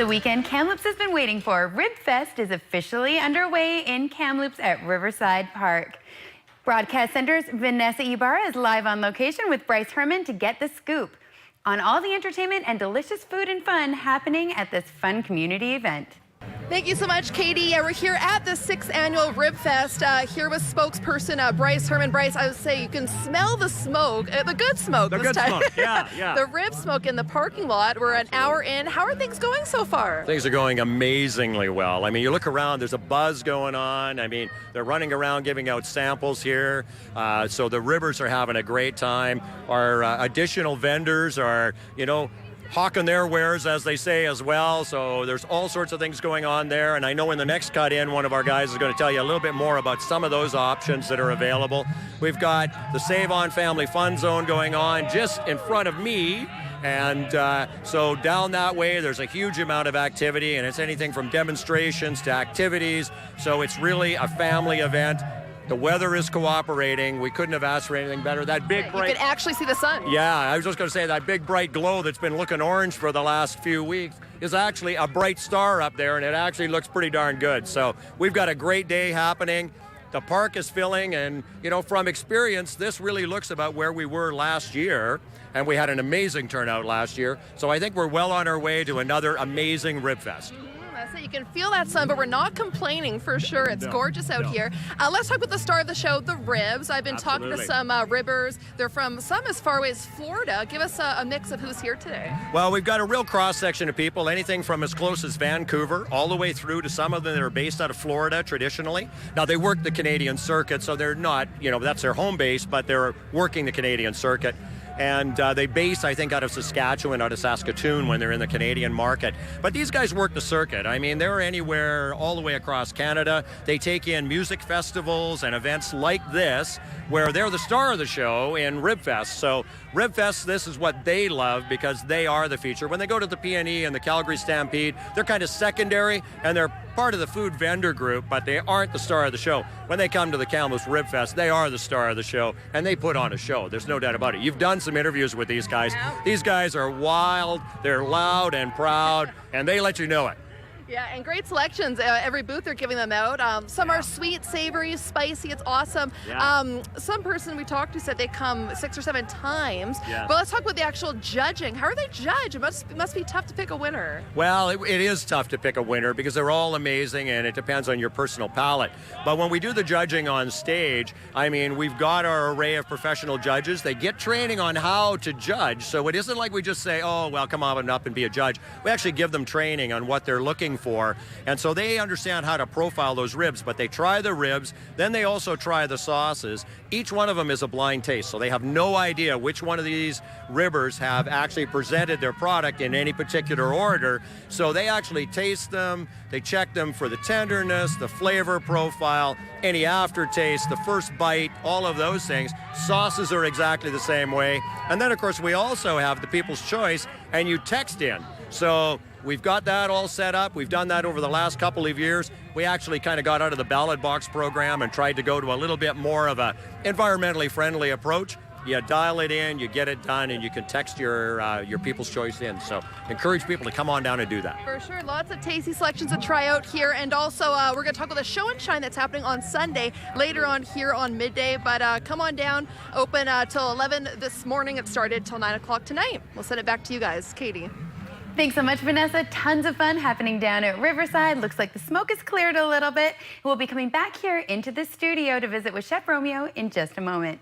The weekend Kamloops has been waiting for. Ribfest is officially underway in Kamloops at Riverside Park. Broadcast Center's Vanessa Ibarra is live on location with Bryce Herman to get the scoop on all the entertainment and delicious food and fun happening at this fun community event. Thank you so much, Katie. Yeah, we're here at the 6th annual Ribfest. Here with spokesperson Bryce Herman. Bryce, I would say you can smell the smoke, the good smoke the this good time. Smoke. Yeah. The rib smoke in the parking lot. We're an hour in. How are things going so far? Things are going amazingly well. I mean, you look around, there's a buzz going on. I mean, they're running around giving out samples here. So the ribbers are having a great time. Our additional vendors are, hawking their wares, as they say, as well. So there's all sorts of things going on there. And I know in the next cut in, one of our guys is going to tell you a little bit more about some of those options that are available. We've got the Save On Family Fun Zone going on just in front of me. And so down that way, there's a huge amount of activity, and it's anything from demonstrations to activities. So it's really a family event. The weather is cooperating. We couldn't have asked for anything better. That big bright... You can actually see the sun. Yeah, I was just going to say that big bright glow that's been looking orange for the last few weeks is actually a bright star up there, and it actually looks pretty darn good. So we've got a great day happening. The park is filling, and, from experience, this really looks about where we were last year, and we had an amazing turnout last year. So I think we're well on our way to another amazing Ribfest. You can feel that sun, but we're not complaining for sure. It's gorgeous out here. Let's talk about the star of the show, the ribs. I've been talking to some ribbers. They're from some as far away as Florida. Give us a mix of who's here today. Well, we've got a real cross-section of people, anything from as close as Vancouver all the way through to some of them that are based out of Florida traditionally. Now, they work the Canadian circuit, so they're not, that's their home base, but they're working the Canadian circuit. And they base, I think, out of Saskatchewan, out of Saskatoon when they're in the Canadian market. But these guys work the circuit. I mean, they're anywhere all the way across Canada. They take in music festivals and events like this, where they're the star of the show in Ribfest. So Ribfest, this is what they love because they are the feature. When they go to the PNE and the Calgary Stampede, they're kind of secondary, and they're part of the food vendor group, but they aren't the star of the show. When they come to the Kamloops Ribfest, they are the star of the show, and they put on a show. There's no doubt about it. You've done some interviews with these guys. These guys are wild, they're loud and proud, and they let you know it. Yeah, and great selections. Every booth they're giving them out. Some are sweet, savory, spicy. It's awesome. Some person we talked to said they come 6 or 7 times. But let's talk about the actual judging. How are they judged? It must be tough to pick a winner. Well, it is tough to pick a winner because they're all amazing, and it depends on your personal palate. But when we do the judging on stage, I mean, we've got our array of professional judges. They get training on how to judge. So it isn't like we just say, oh, well, come on up and be a judge. We actually give them training on what they're looking for, and so they understand how to profile those ribs. But they try the ribs, then they also try the sauces. Each one of them is a blind taste, so they have no idea which one of these ribbers have actually presented their product in any particular order. So they actually taste them, they check them for the tenderness, the flavor profile, any aftertaste, the first bite, all of those things. Sauces are exactly the same way. And then, of course, we also have the People's Choice, and you text in. So we've got that all set up. We've done that over the last couple of years. We actually kind of got out of the ballot box program and tried to go to a little bit more of a environmentally friendly approach. You dial it in, you get it done, and you can text your People's Choice in. So encourage people to come on down and do that. For sure. Lots of tasty selections to try out here. And also, we're going to talk about the show and shine that's happening on Sunday, later on here on Midday. But come on down. Open till 11 this morning. It started till 9 o'clock tonight. We'll send it back to you guys. Katie. Thanks so much, Vanessa. Tons of fun happening down at Riverside. Looks like the smoke has cleared a little bit. We'll be coming back here into the studio to visit with Chef Romeo in just a moment.